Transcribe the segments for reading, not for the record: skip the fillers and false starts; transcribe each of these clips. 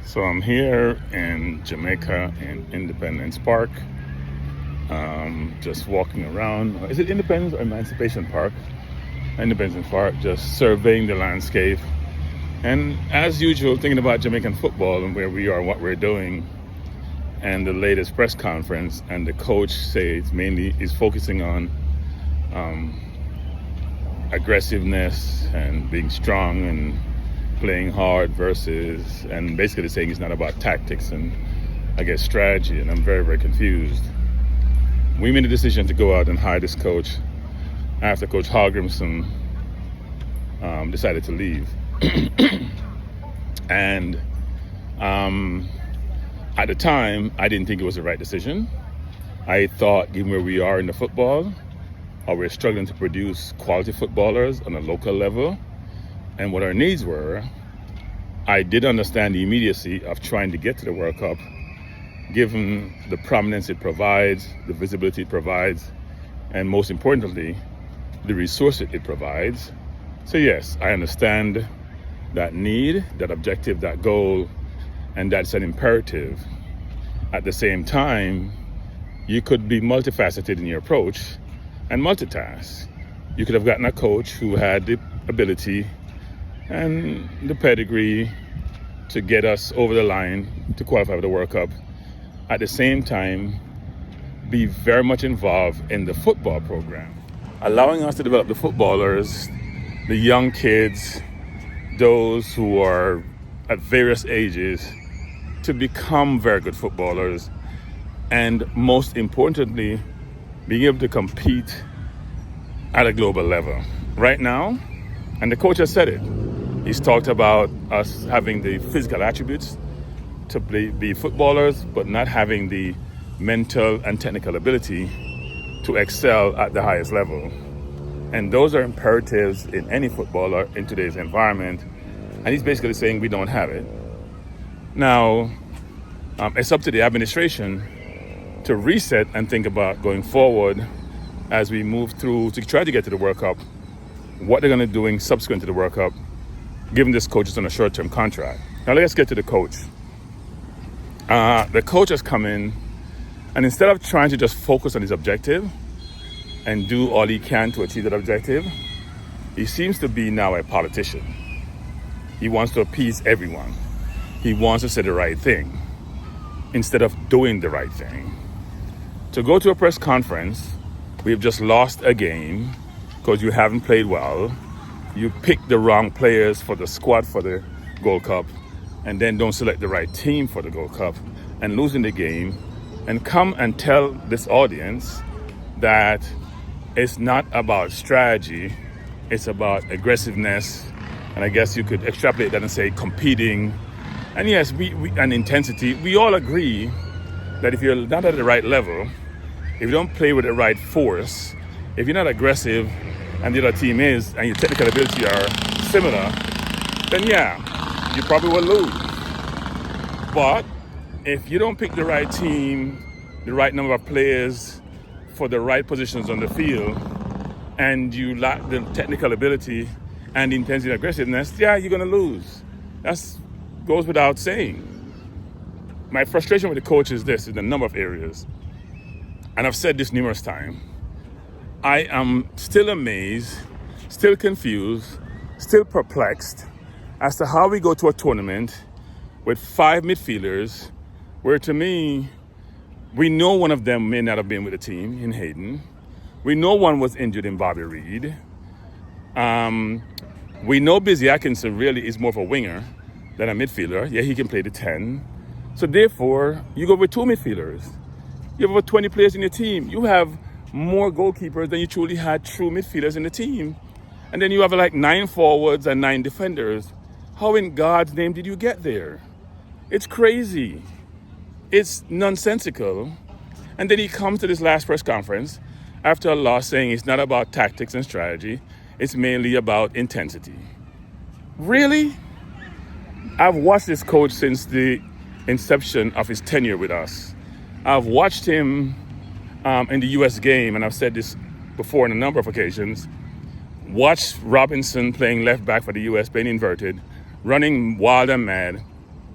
So I'm here in Jamaica in Independence Park, just walking around. Is it Independence or Emancipation Park? Independence Park, just surveying the landscape. And as usual, thinking about Jamaican football and where we are, what we're doing, and the latest press conference. And the coach says mainly is focusing on aggressiveness and being strong and playing hard versus, and basically saying it's not about tactics and I guess strategy. And I'm very, very confused. We made a decision to go out and hire this coach after Coach Hallgrimson decided to leave. And at the time, I didn't think it was the right decision. I thought, given where we are in the football, how we're struggling to produce quality footballers on a local level, and what our needs were, I did understand the immediacy of trying to get to the World Cup, given the prominence it provides, the visibility it provides, and most importantly, the resources it provides. So yes, I understand that need, that objective, that goal, and that's an imperative. At the same time, you could be multifaceted in your approach and multitask. You could have gotten a coach who had the ability and the pedigree to get us over the line to qualify for the World Cup. At the same time, be very much involved in the football program, allowing us to develop the footballers, the young kids, those who are at various ages, to become very good footballers, and most importantly, being able to compete at a global level. Right now, and the coach has said it, he's talked about us having the physical attributes to be footballers, but not having the mental and technical ability to excel at the highest level. And those are imperatives in any footballer in today's environment. And he's basically saying we don't have it. Now, it's up to the administration to reset and think about going forward as we move through to try to get to the World Cup, what they're going to be doing subsequent to the World Cup, given this coach is on a short-term contract. Now let's get to the coach. The coach has come in, and instead of trying to just focus on his objective and do all he can to achieve that objective, he seems to be now a politician. He wants to appease everyone. He wants to say the right thing instead of doing the right thing. To go to a press conference, we've just lost a game because you haven't played well. You pick the wrong players for the squad for the Gold Cup, and then don't select the right team for the Gold Cup, and losing the game, and come and tell this audience that it's not about strategy, it's about aggressiveness, and I guess you could extrapolate that and say competing. And yes, we and intensity. We all agree that if you're not at the right level, if you don't play with the right force, if you're not aggressive and the other team is, and your technical ability are similar, then yeah, you probably will lose. But if you don't pick the right team, the right number of players for the right positions on the field, and you lack the technical ability and the intensity and aggressiveness, yeah, you're gonna lose. That goes without saying. My frustration with the coach is this, in a number of areas. And I've said this numerous times. I am still amazed, still confused, still perplexed as to how we go to a tournament with 5 midfielders where, to me, we know one of them may not have been with the team in Hayden. We know one was injured in Bobby Reed. We know Busy Atkinson really is more of a winger than a midfielder. Yeah, he can play the 10. So therefore, you go with 2 midfielders. You have over 20 players in your team. You have more goalkeepers than you truly had true midfielders in the team. And then you have like 9 forwards and 9 defenders. How in God's name did you get there? It's crazy. It's nonsensical. And then he comes to this last press conference after a loss saying it's not about tactics and strategy. It's mainly about intensity. Really? I've watched this coach since the inception of his tenure with us. I've watched him in the U.S. game, and I've said this before on a number of occasions. Watch Robinson playing left back for the U.S., playing inverted, running wild and mad,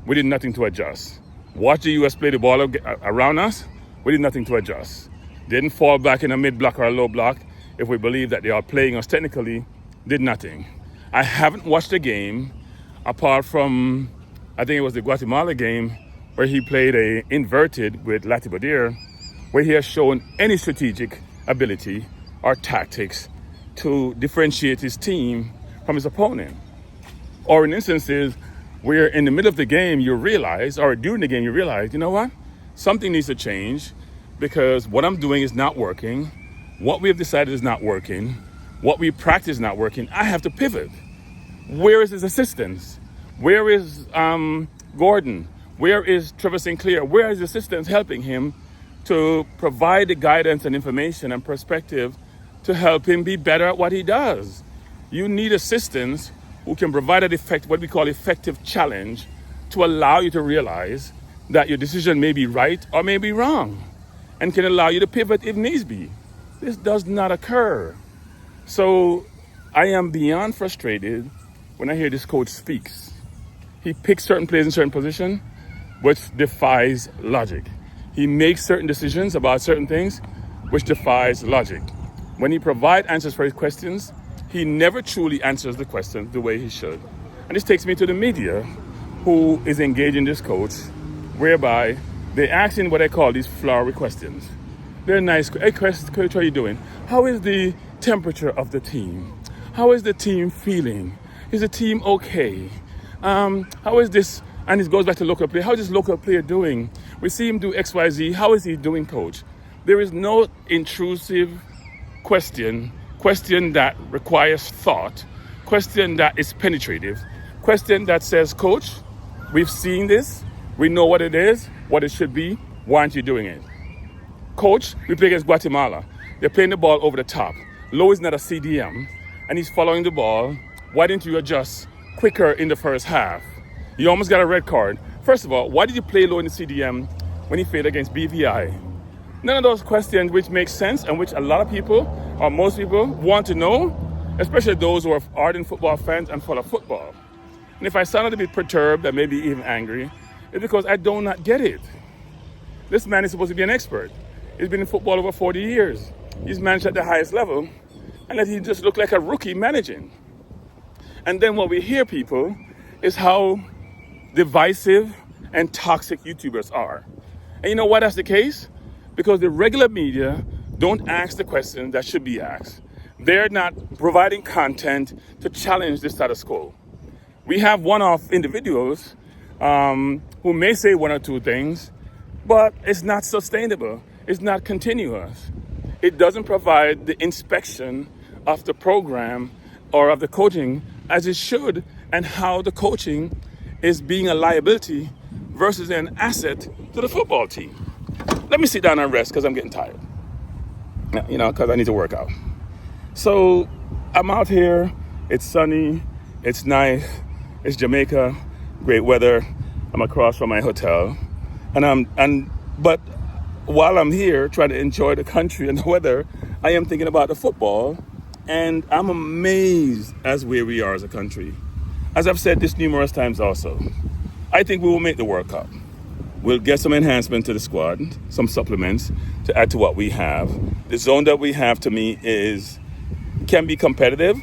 we did nothing to adjust. Watch the US play the ball around us, we did nothing to adjust. Didn't fall back in a mid-block or a low block if we believe that they are playing us technically, did nothing. I haven't watched a game apart from, I think it was the Guatemala game where he played a inverted with Latibodir, where he has shown any strategic ability or tactics to differentiate his team from his opponent. Or in instances where in the middle of the game you realize, or during the game you realize, you know what? Something needs to change because what I'm doing is not working. What we have decided is not working. What we practice is not working. I have to pivot. Where is his assistance? Where is Gordon? Where is Trevor Sinclair? Where is his assistance helping him to provide the guidance and information and perspective to help him be better at what he does? You need assistance who can provide what we call effective challenge to allow you to realize that your decision may be right or may be wrong and can allow you to pivot if needs be. This does not occur. So I am beyond frustrated when I hear this coach speaks. He picks certain players in certain positions, which defies logic. He makes certain decisions about certain things, which defies logic. When he provides answers for his questions, he never truly answers the question the way he should. And this takes me to the media, who is engaging this coach, whereby they ask him what I call these flowery questions. They're nice. Hey, coach, how are you doing? How is the temperature of the team? How is the team feeling? Is the team okay? How is this? And it goes back to local player. How is this local player doing? We see him do XYZ. How is he doing, coach? There is no intrusive question that requires thought, question that is penetrative, question that says, coach, we've seen this, we know what it is, what it should be, why aren't you doing it? Coach, we play against Guatemala. They're playing the ball over the top. Low is not a CDM, and he's following the ball. Why didn't you adjust quicker in the first half? You almost got a red card. First of all, why did you play low in the CDM when he failed against BVI? None of those questions which make sense and which a lot of people, or most people, want to know, especially those who are ardent football fans and follow football. And if I sound a bit perturbed and maybe even angry, it's because I do not get it. This man is supposed to be an expert. He's been in football over 40 years. He's managed at the highest level, and that he just looked like a rookie managing. And then what we hear, people, is how divisive and toxic YouTubers are. And you know why that's the case? Because the regular media don't ask the questions that should be asked. They're not providing content to challenge the status quo. We have one-off individuals who may say one or two things, but it's not sustainable. It's not continuous. It doesn't provide the inspection of the program or of the coaching as it should, and how the coaching is being a liability versus an asset to the football team. Let me sit down and rest because I'm getting tired. Because I need to work out. So I'm out here. It's sunny. It's nice. It's Jamaica. Great weather. I'm across from my hotel, but while I'm here trying to enjoy the country and the weather, I am thinking about the football, and I'm amazed as where we are as a country. As I've said this numerous times also, I think we will make the World Cup. We'll get some enhancement to the squad, some supplements to add to what we have. The zone that we have, to me, can be competitive,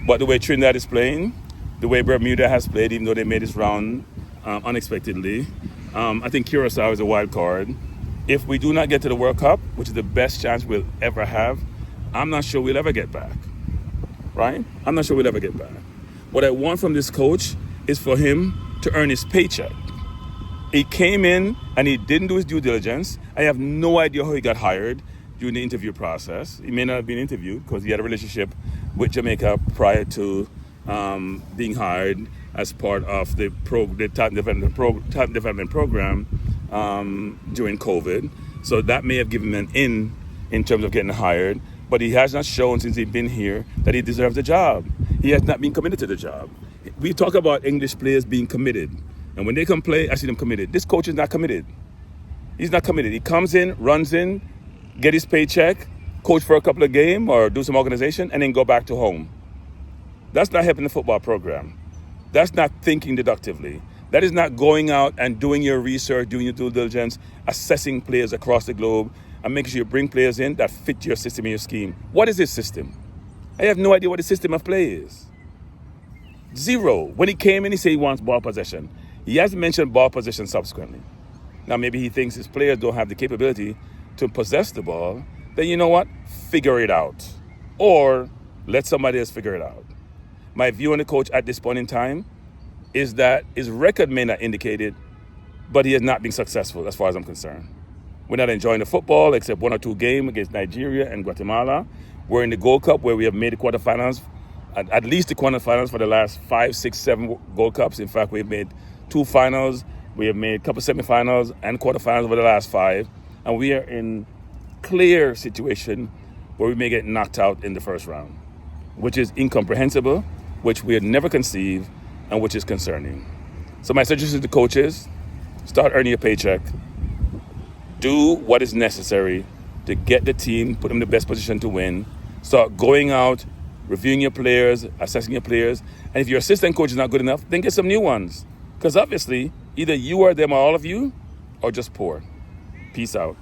but the way Trinidad is playing, the way Bermuda has played, even though they made this round unexpectedly, I think Curacao is a wild card. If we do not get to the World Cup, which is the best chance we'll ever have, I'm not sure we'll ever get back, right? I'm not sure we'll ever get back. What I want from this coach is for him to earn his paycheck. He came in and he didn't do his due diligence. I have no idea how he got hired during the interview process. He may not have been interviewed because he had a relationship with Jamaica prior to being hired as part of the talent development program during COVID. So that may have given him an in terms of getting hired. But he has not shown since he's been here that he deserves the job. He has not been committed to the job. We talk about English players being committed. And when they come play, I see them committed. This coach is not committed. He's not committed. He comes in, runs in, get his paycheck, coach for a couple of games or do some organization, and then go back to home. That's not helping the football program. That's not thinking deductively. That is not going out and doing your research, doing your due diligence, assessing players across the globe, and making sure you bring players in that fit your system and your scheme. What is this system? I have no idea what the system of play is. Zero. When he came in, he said he wants ball possession. He hasn't mentioned ball possession subsequently. Now, maybe he thinks his players don't have the capability to possess the ball. Then you know what? Figure it out. Or let somebody else figure it out. My view on the coach at this point in time is that his record may not indicate it, but he has not been successful as far as I'm concerned. We're not enjoying the football except 1 or 2 games against Nigeria and Guatemala. We're in the Gold Cup where we have made the quarterfinals, at least the quarterfinals for the last 5, 6, 7 Gold Cups. In fact, we've made 2 finals. We have made a couple semifinals and quarterfinals over the last 5. And we are in clear situation where we may get knocked out in the first round, which is incomprehensible, which we had never conceived, and which is concerning. So my suggestion to the coaches, start earning a paycheck. Do what is necessary to get the team, put them in the best position to win. Start going out, reviewing your players, assessing your players. And if your assistant coach is not good enough, then get some new ones. Because obviously, either you or them or all of you are just poor. Peace out.